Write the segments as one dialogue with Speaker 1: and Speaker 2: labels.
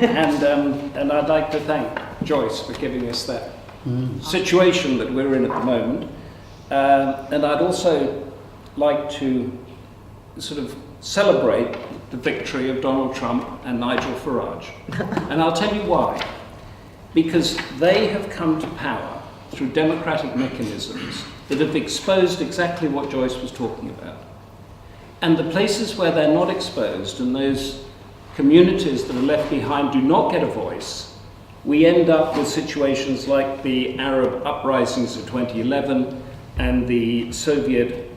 Speaker 1: And I'd like to thank Joyce for giving us that situation that we're in at the moment. And I'd also like to sort of celebrate the victory of Donald Trump and Nigel Farage. And I'll tell you why. Because they have come to power through democratic mechanisms that have exposed exactly what Joyce was talking about. And the places where they're not exposed, and those communities that are left behind do not get a voice, we end up with situations like the Arab uprisings of 2011 and the Soviet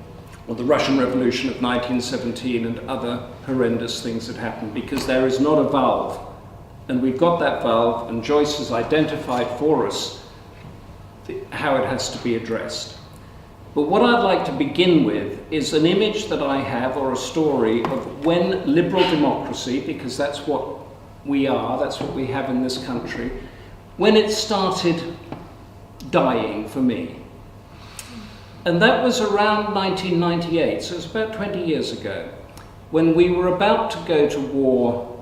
Speaker 1: or the Russian Revolution of 1917 and other horrendous things that happened, because there is not a valve. And we've got that valve, and Joyce has identified for us how it has to be addressed. But what I'd like to begin with is an image that I have, or a story, of when liberal democracy, because that's what we are, that's what we have in this country, when it started dying for me. And that was around 1998, so it's about 20 years ago, when we were about to go to war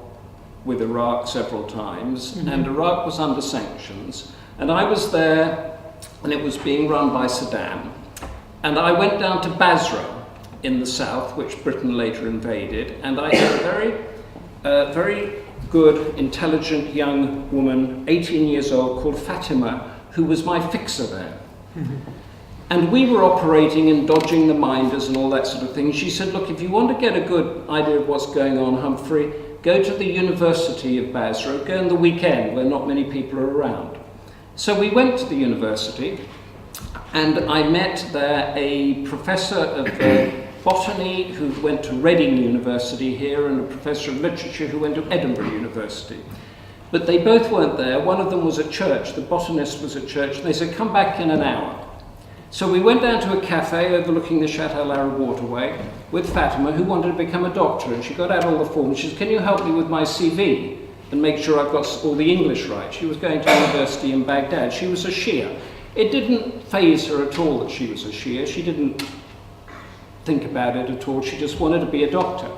Speaker 1: with Iraq several times, and Iraq was under sanctions, and I was there, and it was being run by Saddam. And I went down to Basra in the south, which Britain later invaded, and I had a very good, intelligent young woman, 18 years old, called Fatima, who was my fixer there. And we were operating and dodging the minders and all that sort of thing. She said, look, if you want to get a good idea of what's going on, Humphrey, go to the University of Basra, go on the weekend where not many people are around. So we went to the university, and I met there a professor of botany who went to Reading University here, and a professor of literature who went to Edinburgh University. But they both weren't there. One of them was at church, the botanist was at church, and they said, come back in an hour. So we went down to a cafe overlooking the Chateau Larab waterway with Fatima, who wanted to become a doctor, and she got out all the forms. She said, can you help me with my CV and make sure I've got all the English right? She was going to university in Baghdad. She was a Shia. It didn't faze her at all that she was a Shia. She didn't think about it at all. She just wanted to be a doctor.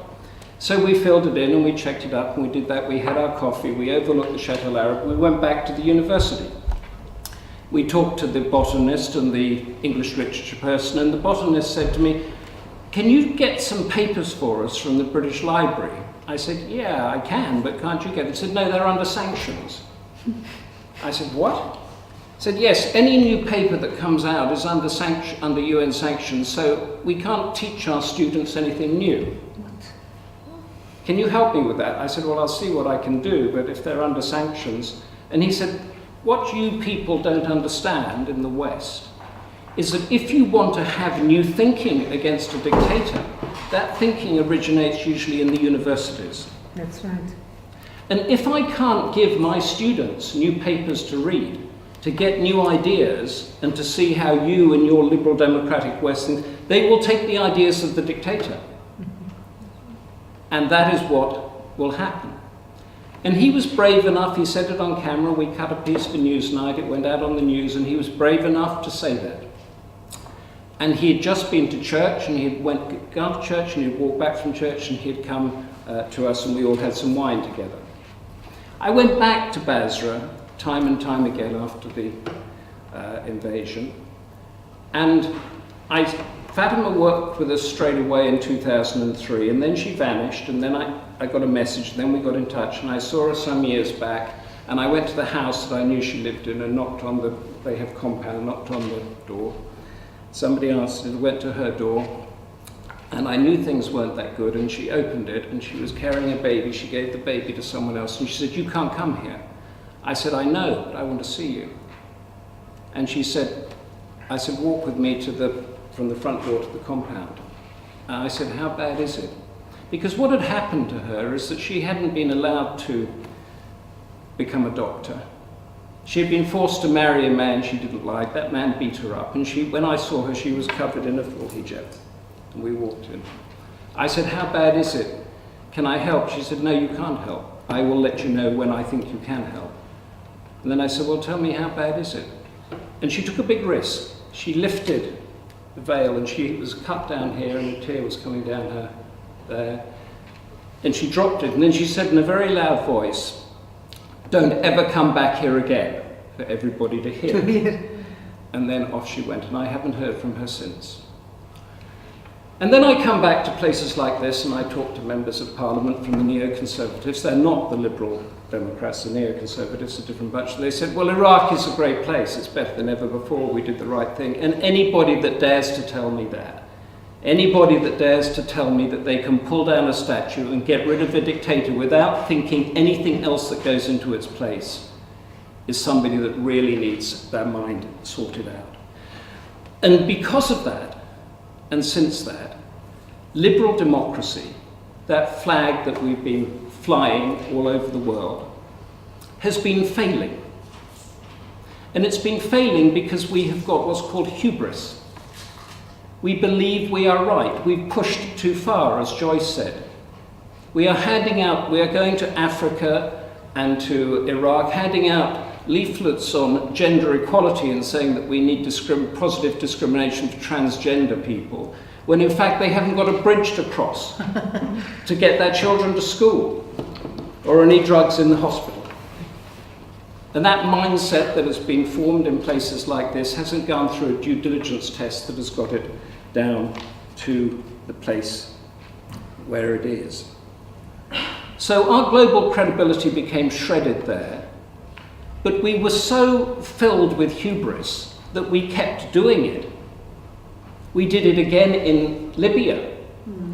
Speaker 1: So we filled it in and we checked it up, and we did that. We had our coffee. We overlooked the Chateau Larab. We went back to the university. We talked to the botanist and the English literature person, and the botanist said to me, can you get some papers for us from the British Library? I said, yeah, I can, but can't you get it? He said, no, they're under sanctions. I said, what? He said, yes, any new paper that comes out is under UN sanctions, so we can't teach our students anything new. Can you help me with that? I said, well, I'll see what I can do, but if they're under sanctions. And he said, what you people don't understand in the West is that if you want to have new thinking against a dictator, that thinking originates usually in the universities.
Speaker 2: That's right.
Speaker 1: And if I can't give my students new papers to read, to get new ideas, and to see how you and your liberal democratic West think, they will take the ideas of the dictator. And that is what will happen. And he was brave enough, he said it on camera, we cut a piece for Newsnight, it went out on the news, and he was brave enough to say that. And he had just been to church, and he had gone to church, and he had walked back from church, and he had come to us, and we all had some wine together. I went back to Basra time and time again after the invasion, and Fatima worked with us straight away in 2003, and then she vanished, and then I got a message, and then we got in touch, and I saw her some years back, and I went to the house that I knew she lived in and knocked on they have compound, knocked on the door. Somebody answered, went to her door, and I knew things weren't that good, and she opened it, and she was carrying a baby. She gave the baby to someone else, and she said, you can't come here. I said, I know, but I want to see you. And she said, I said, walk with me from the front door to the compound. And I said, how bad is it? Because what had happened to her is that she hadn't been allowed to become a doctor. She had been forced to marry a man she didn't like. That man beat her up, and when I saw her, she was covered in a full hijab. And we walked in. I said, how bad is it? Can I help? She said, no, you can't help. I will let you know when I think you can help. And then I said, well, tell me, how bad is it? And she took a big risk. She lifted the veil, and she was cut down here, and a tear was coming down her there. And she dropped it, and then she said in a very loud voice, don't ever come back here again, for everybody to hear. And then off she went, and I haven't heard from her since. And then I come back to places like this and I talk to members of parliament from the neoconservatives. They're not the Liberal Democrats, the neoconservatives, a different bunch. They said, well, Iraq is a great place. It's better than ever before. We did the right thing. And anybody that dares to tell me that, anybody that dares to tell me that they can pull down a statue and get rid of a dictator without thinking anything else that goes into its place is somebody that really needs their mind sorted out. And because of that, and since that, liberal democracy, that flag that we've been flying all over the world, has been failing. And it's been failing because we have got what's called hubris. We believe we are right. We've pushed too far, as Joyce said. We are going to Africa and to Iraq, handing out leaflets on gender equality and saying that we need positive discrimination for transgender people, when in fact they haven't got a bridge to cross to get their children to school or any drugs in the hospital. And that mindset that has been formed in places like this hasn't gone through a due diligence test that has got it down to the place where it is. So our global credibility became shredded there. But we were so filled with hubris that we kept doing it. We did it again in Libya.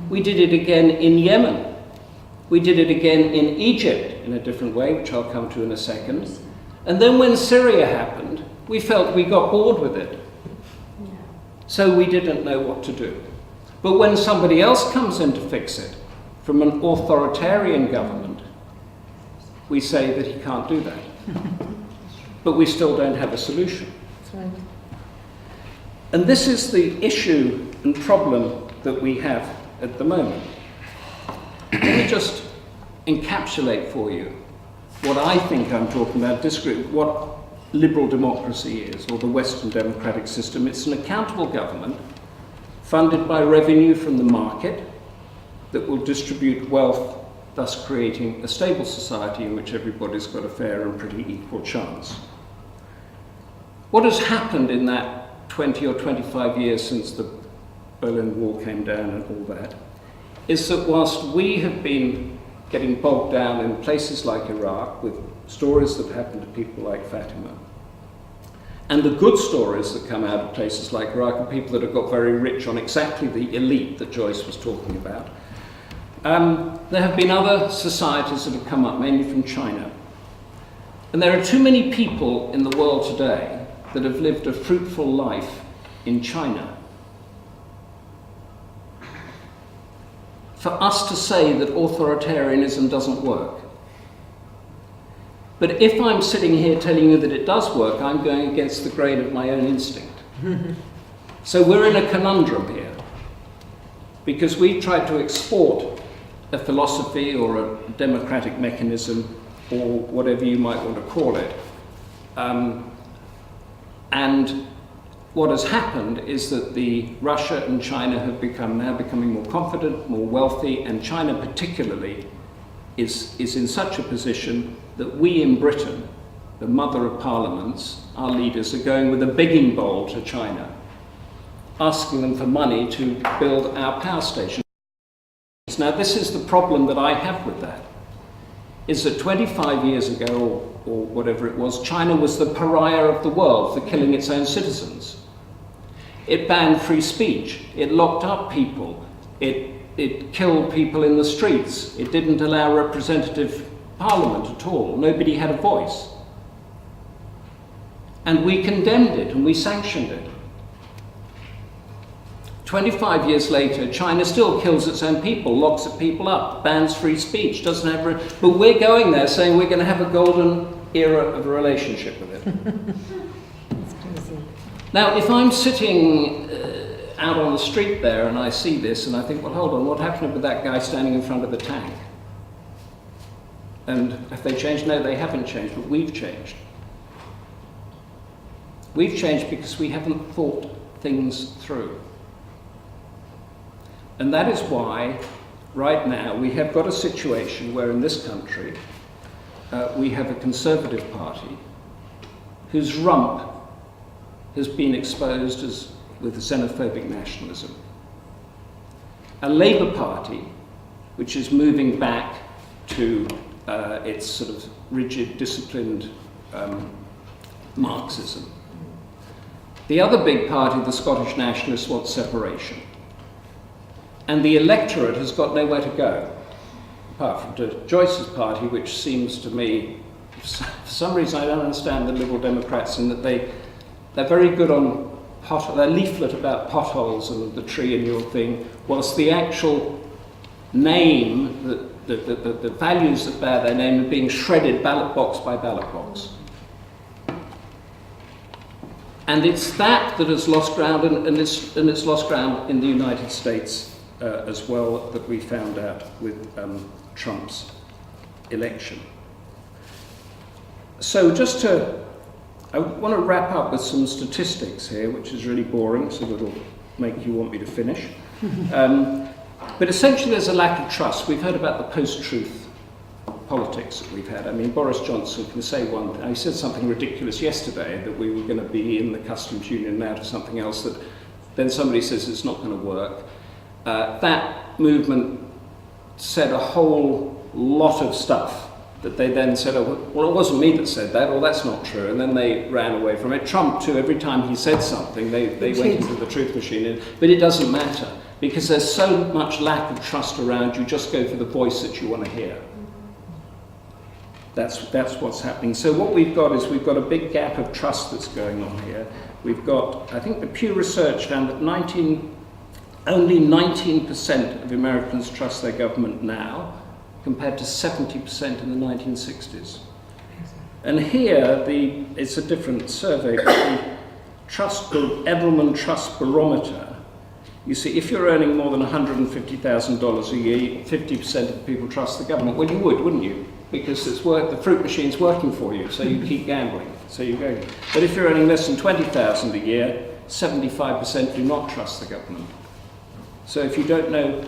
Speaker 1: We did it again in Yemen. We did it again in Egypt in a different way, which I'll come to in a second. And then when Syria happened, we felt we got bored with it. So we didn't know what to do. But when somebody else comes in to fix it, from an authoritarian government, we say that he can't do that. But we still don't have a solution. That's right. And this is the issue and problem that we have at the moment. Let me just encapsulate for you what I think I'm talking about, what liberal democracy is, or the Western democratic system. It's an accountable government funded by revenue from the market that will distribute wealth, thus creating a stable society in which everybody's got a fair and pretty equal chance. What has happened in that 20 or 25 years since the Berlin Wall came down and all that, is that whilst we have been getting bogged down in places like Iraq with stories that happen to people like Fatima, and the good stories that come out of places like Iraq are people that have got very rich on exactly the elite that Joyce was talking about, there have been other societies that have come up, mainly from China. And there are too many people in the world today that have lived a fruitful life in China for us to say that authoritarianism doesn't work. But if I'm sitting here telling you that it does work, I'm going against the grain of my own instinct. So we're in a conundrum here, because we've tried to export a philosophy or a democratic mechanism, or whatever you might want to call it. And what has happened is that Russia and China have now becoming more confident, more wealthy, and China particularly is in such a position that we in Britain, the mother of parliaments, our leaders, are going with a begging bowl to China, asking them for money to build our power stations. Now, this is the problem that I have with that, is that 25 years ago, or whatever it was, China was the pariah of the world for killing its own citizens. It banned free speech. It locked up people. It killed people in the streets. It didn't allow representative parliament at all. Nobody had a voice. And we condemned it and we sanctioned it. 25 years later, China still kills its own people, locks people up, bans free speech, doesn't have... But we're going there saying we're going to have a golden era of a relationship with it. Now, if I'm sitting out on the street there and I see this and I think, well, hold on, what happened with that guy standing in front of the tank? And have they changed? No, they haven't changed, but we've changed. We've changed because we haven't thought things through. And that is why, right now, we have got a situation where in this country, we have a Conservative Party whose rump has been exposed with xenophobic nationalism. A Labour Party which is moving back to its sort of rigid, disciplined Marxism. The other big party, the Scottish Nationalists, wants separation. And the electorate has got nowhere to go, apart from to Joyce's party, which seems to me, for some reason I don't understand the Liberal Democrats in that they're very good on their leaflet about potholes and the tree and your thing, whilst the actual name, the values that bear their name are being shredded ballot box by ballot box. And it's that has lost ground, and it's lost ground in the United States as well, that we found out with Trump's election. So I want to wrap up with some statistics here, which is really boring, so it'll make you want me to finish. But essentially there's a lack of trust. We've heard about the post-truth politics that we've had. I mean, Boris Johnson can say one thing. He said something ridiculous yesterday, that we were going to be in the customs union now to something else, that then somebody says it's not going to work. That movement said a whole lot of stuff that they then said, oh, well, it wasn't me that said that, or that's not true, and then they ran away from it. Trump, too, every time he said something, they went into the truth machine, but it doesn't matter, because there's so much lack of trust around, you just go for the voice that you want to hear. That's what's happening. So what we've got is we've got a big gap of trust that's going on here. We've got, I think the Pew Research found that only 19% of Americans trust their government now, compared to 70% in the 1960s. And here, it's a different survey, but the Edelman Trust Barometer, you see, if you're earning more than $150,000 a year, 50% of people trust the government. Well, you would, wouldn't you? Because the fruit machine's working for you, so you keep gambling, so you go. But if you're earning less than $20,000 a year, 75% do not trust the government. So if you don't know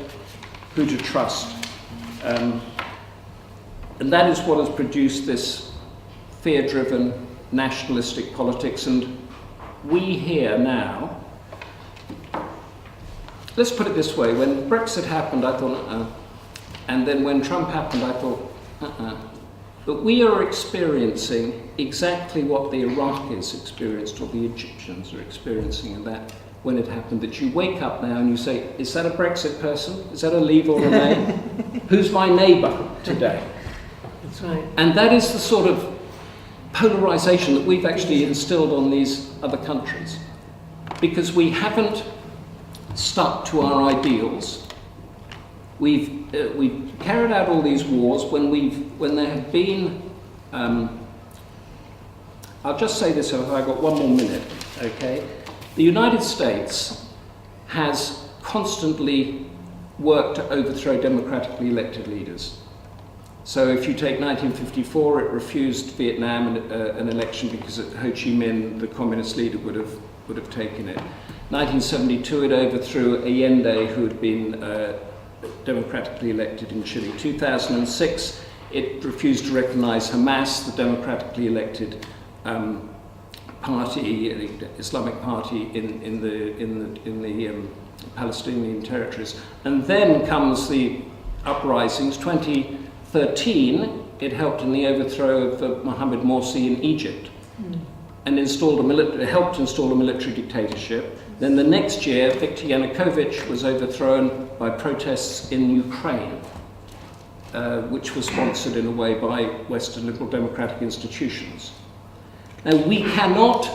Speaker 1: who to trust, and that is what has produced this fear-driven nationalistic politics. And we here now, let's put it this way, when Brexit happened I thought, and then when Trump happened I thought, But we are experiencing exactly what the Iraqis experienced, or the Egyptians are experiencing, and that when it happened, that you wake up now and you say, is that a Brexit person? Is that a Leave or Remain? Who's my neighbour today?
Speaker 2: That's right.
Speaker 1: And that is the sort of polarisation that we've actually instilled on these other countries. Because we haven't stuck to our ideals. We've carried out all these wars when there have been, I'll just say this, if I've got one more minute, okay? The United States has constantly worked to overthrow democratically elected leaders. So if you take 1954, it refused Vietnam an election because Ho Chi Minh, the communist leader, would have taken it. 1972, it overthrew Allende, who had been democratically elected in Chile. 2006, it refused to recognize Hamas, the democratically elected party, Islamic party in the Palestinian territories. And then comes the uprisings. 2013, it helped in the overthrow of Mohamed Morsi in Egypt, and helped install a military dictatorship. Then the next year, Viktor Yanukovych was overthrown by protests in Ukraine, which was sponsored in a way by Western liberal democratic institutions. Now, we cannot,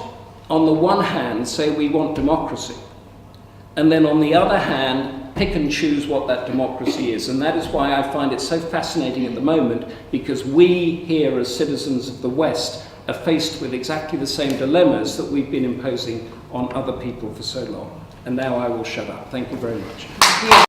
Speaker 1: on the one hand, say we want democracy, and then on the other hand, pick and choose what that democracy is. And that is why I find it so fascinating at the moment, because we here as citizens of the West are faced with exactly the same dilemmas that we've been imposing on other people for so long. And now I will shut up. Thank you very much.